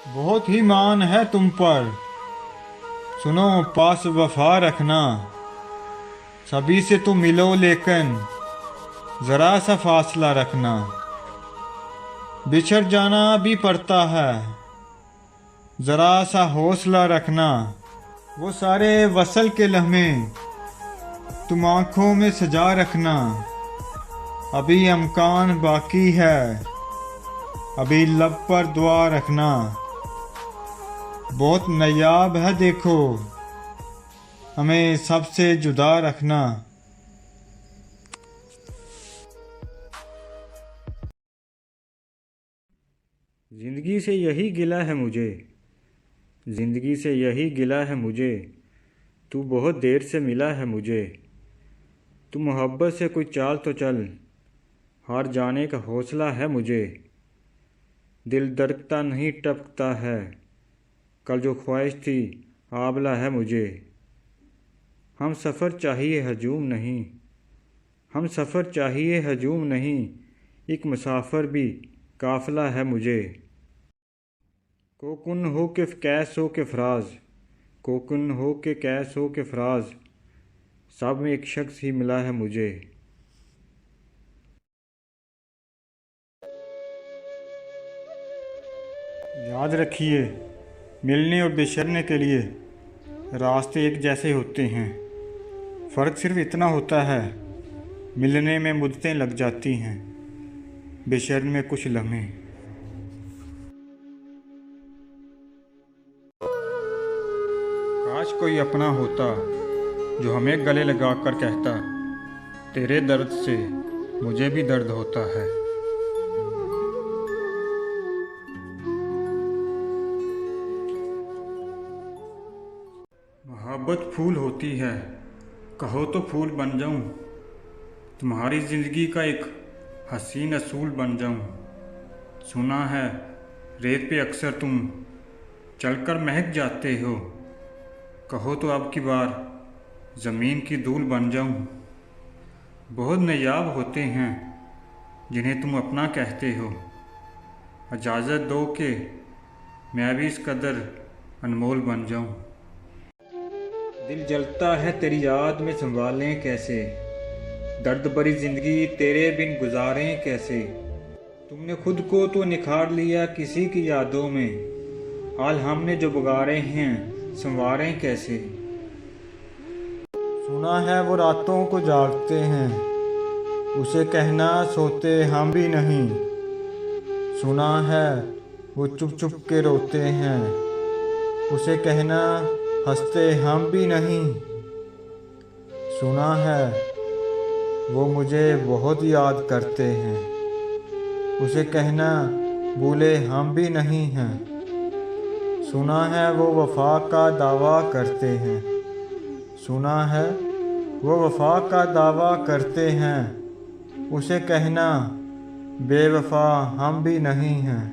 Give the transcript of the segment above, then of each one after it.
बहुत ही मान है तुम पर। सुनो, पास वफा रखना। सभी से तुम मिलो लेकिन जरा सा फासला रखना। बिछड़ जाना भी पड़ता है, जरा सा हौसला रखना। वो सारे वसल के लम्हे तुम आंखों में सजा रखना। अभी अमकान बाकी है, अभी लब पर दुआ रखना। बहुत नायाब है देखो, हमें सबसे जुदा रखना। जिंदगी से यही गिला है मुझे, जिंदगी से यही गिला है मुझे। तू बहुत देर से मिला है मुझे। तू मोहब्बत से कोई चाल तो चल, हार जाने का हौसला है मुझे। दिल धड़कता नहीं टपकता है, कल जो ख्वाहिश थी आबला है मुझे। हम सफ़र चाहिए हजूम नहीं, हम सफ़र चाहिए हजूम नहीं। एक मुसाफिर भी काफ़िला है मुझे। कोकुन हो के कैस हो के फराज, कोकुन हो के कैस हो के फराज। सब में एक शख्स ही मिला है मुझे। याद रखिए, मिलने और बिछड़ने के लिए रास्ते एक जैसे होते हैं। फ़र्क सिर्फ इतना होता है, मिलने में मुद्दतें लग जाती हैं, बिछड़ने में कुछ लम्हे। काश कोई अपना होता जो हमें गले लगा कर कहता, तेरे दर्द से मुझे भी दर्द होता है। मोहब्बत फूल होती है, कहो तो फूल बन जाऊं। तुम्हारी ज़िंदगी का एक हसीन असूल बन जाऊं। सुना है रेत पे अक्सर तुम चलकर महक जाते हो। कहो तो अब की बार ज़मीन की धूल बन जाऊं। बहुत नायाब होते हैं जिन्हें तुम अपना कहते हो। इजाज़त दो कि मैं भी इस कदर अनमोल बन जाऊं। दिल जलता है तेरी याद में, संभालें कैसे। दर्द भरी जिंदगी तेरे बिन गुजारें कैसे। तुमने खुद को तो निखार लिया किसी की यादों में, हाल हमने जो बिगाड़े हैं संवारें कैसे। सुना है वो रातों को जागते हैं, उसे कहना सोते हम भी नहीं। सुना है वो चुप चुप के रोते हैं, उसे कहना हंसते हम भी नहीं। सुना है वो मुझे बहुत याद करते हैं, उसे कहना भूले हम भी नहीं हैं। सुना है वो वफा का दावा करते हैं, सुना है वो वफा का दावा करते हैं, उसे कहना बेवफा हम भी नहीं हैं।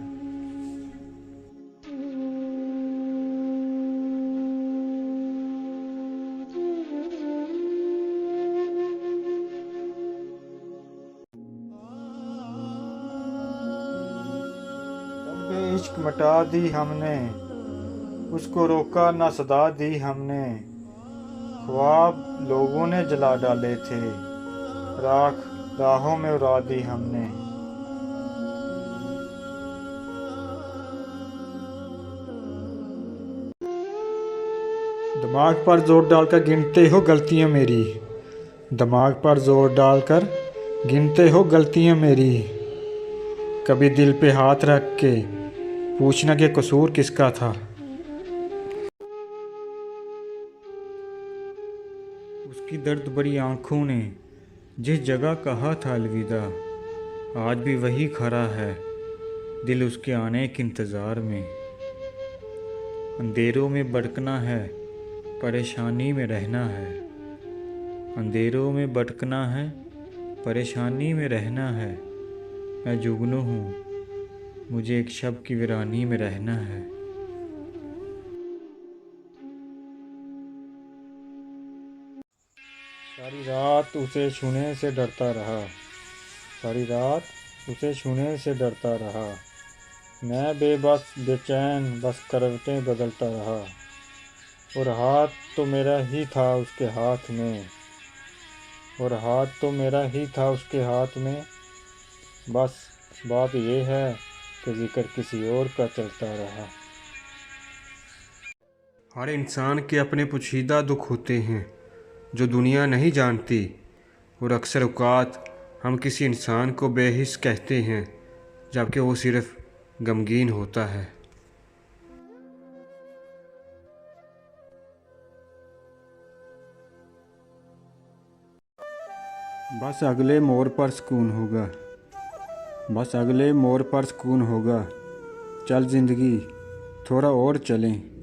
तब भी इश्क मिटा दी हमने, उसको रोका ना सदा दी हमने। ख्वाब लोगों ने जला डाले थे, राख राहों में उड़ा दी हमने। दिमाग पर जोर डालकर गिनते हो गलतियां मेरी, दिमाग पर जोर डालकर गिनते हो गलतियां मेरी। कभी दिल पे हाथ रख के पूछना कि कसूर किसका था। उसकी दर्द भरी आंखों ने जिस जगह कहा था अलविदा, आज भी वही खड़ा है दिल उसके आने के इंतज़ार में। अंधेरों में भटकना है, परेशानी में रहना है। अंधेरों में भटकना है, परेशानी में रहना है। मैं जुगनू हूँ, मुझे एक शब की वीरानी में रहना है। सारी रात उसे छूने से डरता रहा, सारी रात उसे छूने से डरता रहा। मैं बेबस बेचैन बस करवटें बदलता रहा, और हाथ तो मेरा ही था उसके हाथ में, और हाथ तो मेरा ही था उसके हाथ में। बस बात ये है कि जिक्र किसी और का चलता रहा। हर इंसान के अपने पोशीदा दुख होते हैं जो दुनिया नहीं जानती, और अक्सर औक़ात हम किसी इंसान को बेहिस कहते हैं जबकि वो सिर्फ़ गमगीन होता है। बस अगले मोड़ पर सुकून होगा, बस अगले मोड़ पर सुकून होगा। चल ज़िंदगी थोड़ा और चलें।